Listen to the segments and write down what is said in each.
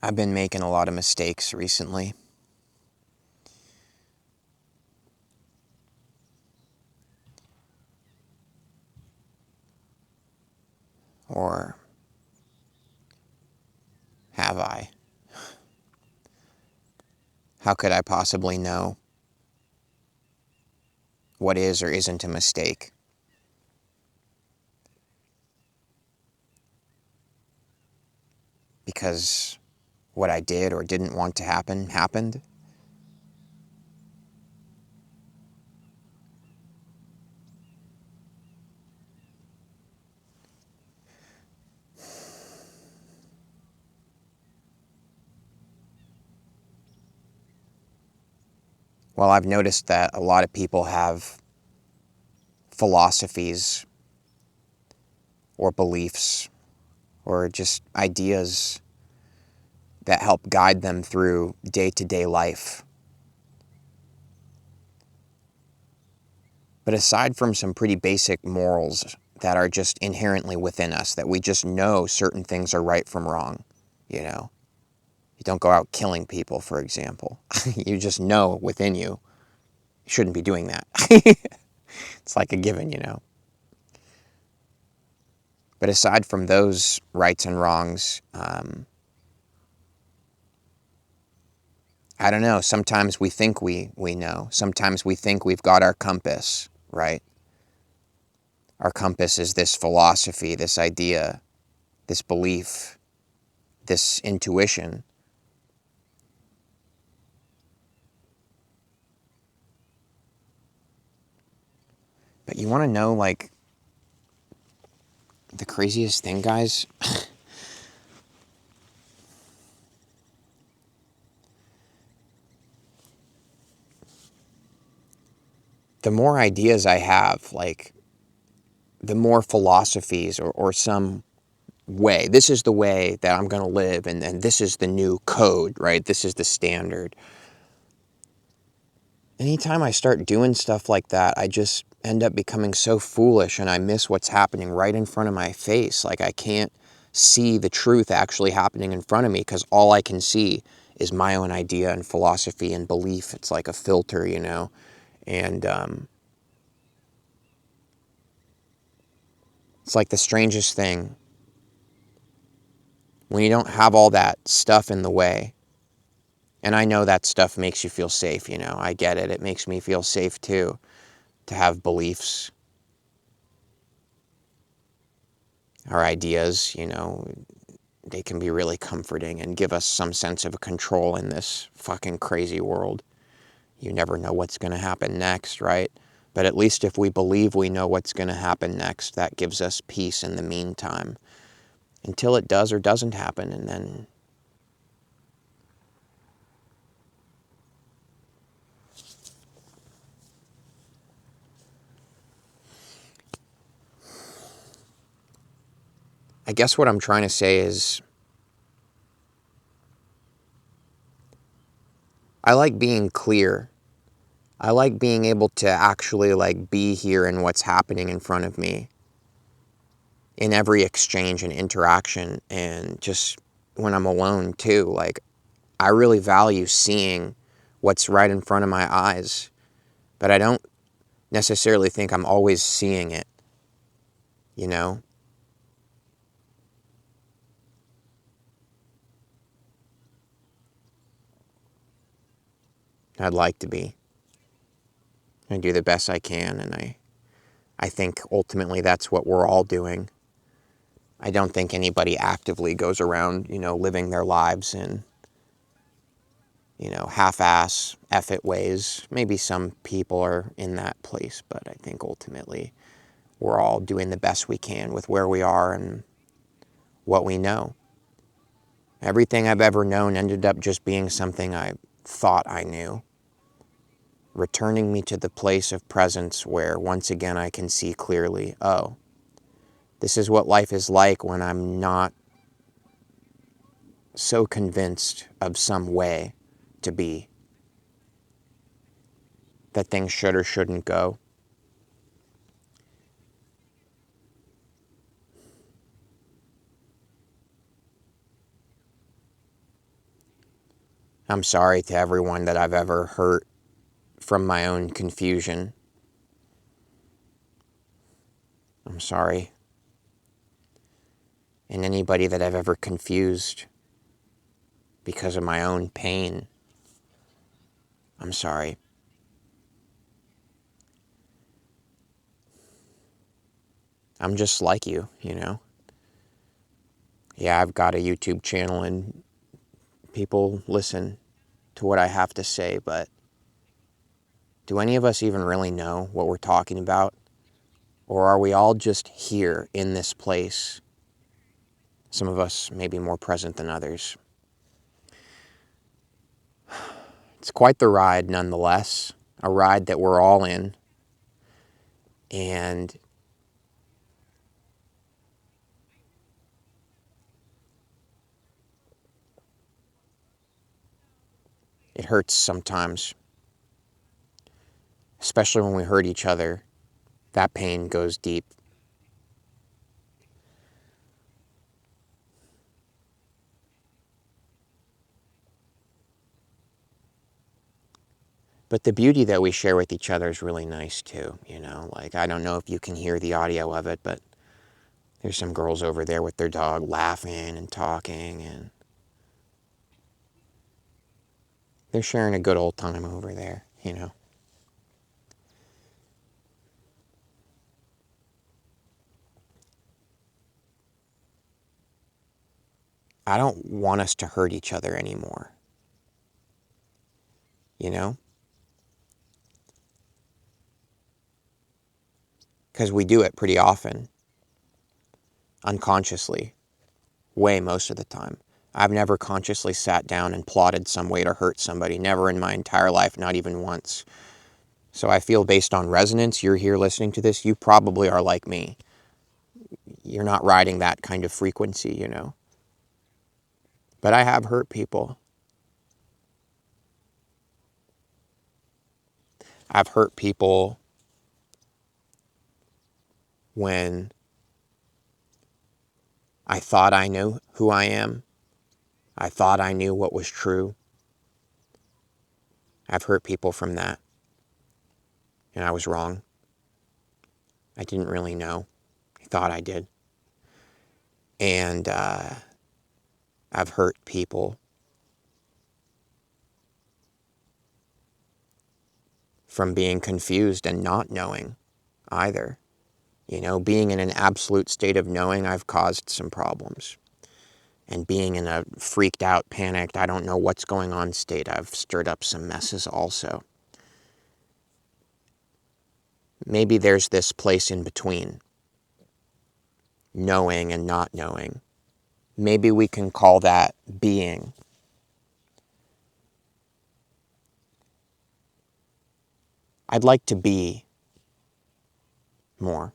I've been making a lot of mistakes recently. Or have I? How could I possibly know what is or isn't a mistake? Because what I did or didn't want to happen happened? Well, I've noticed that a lot of people have philosophies or beliefs or just ideas that help guide them through day-to-day life. But aside from some pretty basic morals that are just inherently within us, that we just know certain things are right from wrong, you know? You don't go out killing people, for example. You just know within you shouldn't be doing that. It's like a given, you know? But aside from those rights and wrongs, I don't know. Sometimes we think we know. Sometimes we think we've got our compass, right? Our compass is this philosophy, this idea, this belief, this intuition. But you want to know, like, the craziest thing, guys? The more ideas I have, like, the more philosophies or some way. This is the way that I'm going to live, and this is the new code, right? This is the standard. Anytime I start doing stuff like that, I just end up becoming so foolish and I miss what's happening right in front of my face. Like, I can't see the truth actually happening in front of me because all I can see is my own idea and philosophy and belief. It's like a filter, you know? And it's like the strangest thing when you don't have all that stuff in the way. And I know that stuff makes you feel safe, you know? I get it. It makes me feel safe too, to have beliefs or ideas, you know? They can be really comforting and give us some sense of control in this fucking crazy world. You never know what's going to happen next, right? But at least if we believe we know what's going to happen next, that gives us peace in the meantime until it does or doesn't happen. And then I guess what I'm trying to say is I like being clear. I like being able to actually like be here in what's happening in front of me in every exchange and interaction, and just when I'm alone too. Like, I really value seeing what's right in front of my eyes, but I don't necessarily think I'm always seeing it, you know? I'd like to be. I do the best I can, and I think ultimately that's what we're all doing. I don't think anybody actively goes around, you know, living their lives in, you know, half-ass, F-it ways. Maybe some people are in that place, but I think ultimately we're all doing the best we can with where we are and what we know. Everything I've ever known ended up just being something I thought I knew, returning me to the place of presence where once again I can see clearly, oh, this is what life is like when I'm not so convinced of some way to be, that things should or shouldn't go. I'm sorry to everyone that I've ever hurt from my own confusion. I'm sorry. And anybody that I've ever confused because of my own pain, I'm sorry. I'm just like you, you know? Yeah, I've got a YouTube channel and people listen to what I have to say, but do any of us even really know what we're talking about? Or are we all just here in this place? Some of us may be more present than others. It's quite the ride nonetheless, a ride that we're all in. And it hurts sometimes, especially when we hurt each other. That pain goes deep. But the beauty that we share with each other is really nice too, you know? Like, I don't know if you can hear the audio of it, but there's some girls over there with their dog laughing and talking, and they're sharing a good old time over there, you know? I don't want us to hurt each other anymore, you know? Because we do it pretty often, unconsciously, way most of the time. I've never consciously sat down and plotted some way to hurt somebody, never in my entire life, not even once. So I feel based on resonance, you're here listening to this, you probably are like me. You're not riding that kind of frequency, you know? But I have hurt people. I've hurt people when I thought I knew who I am. I thought I knew what was true. I've hurt people from that. And I was wrong. I didn't really know. I thought I did. And I've hurt people from being confused and not knowing either. You know, being in an absolute state of knowing, I've caused some problems. And being in a freaked out, panicked, I don't know what's going on state, I've stirred up some messes also. Maybe there's this place in between, knowing and not knowing. Maybe we can call that being. I'd like to be more.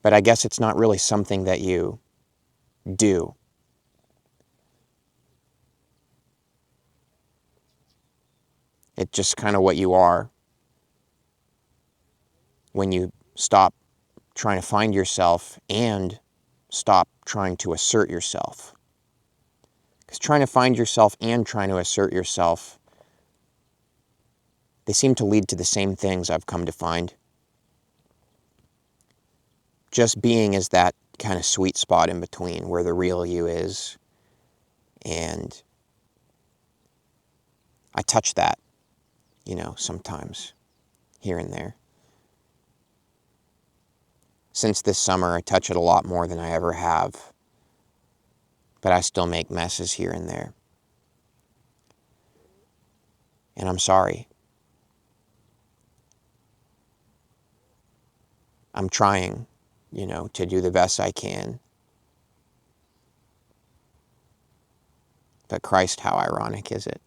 But I guess it's not really something that you do. It's just kind of what you are when you stop trying to find yourself and stop trying to assert yourself. Because trying to find yourself and trying to assert yourself, they seem to lead to the same things, I've come to find. Just being is that kind of sweet spot in between where the real you is. And I touch that, you know, sometimes, here and there. Since this summer, I touch it a lot more than I ever have. But I still make messes here and there. And I'm sorry. I'm trying, you know, to do the best I can. But Christ, how ironic is it?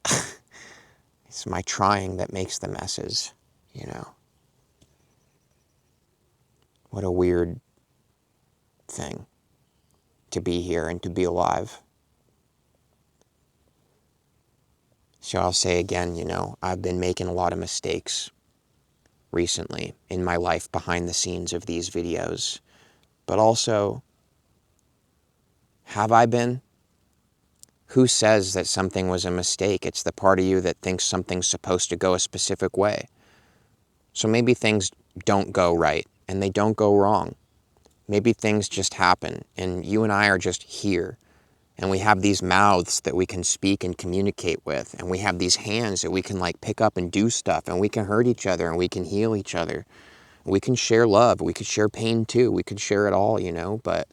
It's my trying that makes the messes, you know. What a weird thing to be here and to be alive. So I'll say again, you know, I've been making a lot of mistakes recently in my life behind the scenes of these videos. But also, have I been? Who says that something was a mistake? It's the part of you that thinks something's supposed to go a specific way. So maybe things don't go right and they don't go wrong. Maybe things just happen and you and I are just here. And we have these mouths that we can speak and communicate with. And we have these hands that we can like pick up and do stuff. And we can hurt each other and we can heal each other. We can share love. We could share pain too. We could share it all, you know. But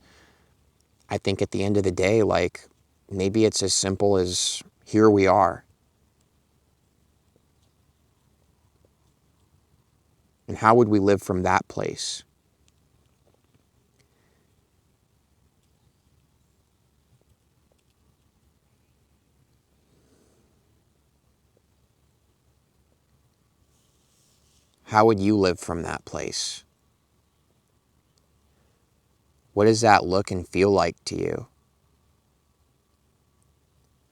I think at the end of the day, like, maybe it's as simple as here we are. And how would we live from that place? How would you live from that place? What does that look and feel like to you?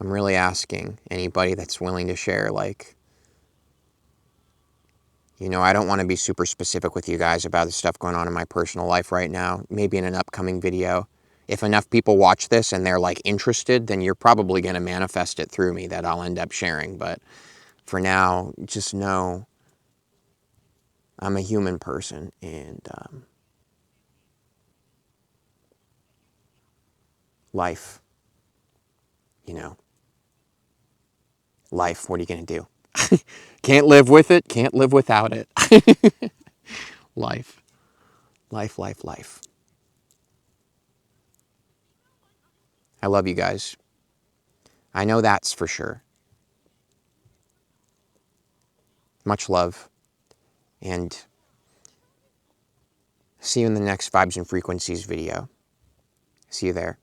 I'm really asking anybody that's willing to share, like, you know, I don't want to be super specific with you guys about the stuff going on in my personal life right now. Maybe in an upcoming video. If enough people watch this and they're like interested, then you're probably going to manifest it through me that I'll end up sharing. But for now, just know I'm a human person and life, you know, life, what are you going to do? Can't live with it, can't live without it. Life, life, life, life. I love you guys. I know that's for sure. Much love. And see you in the next Vibes and Frequencies video. See you there.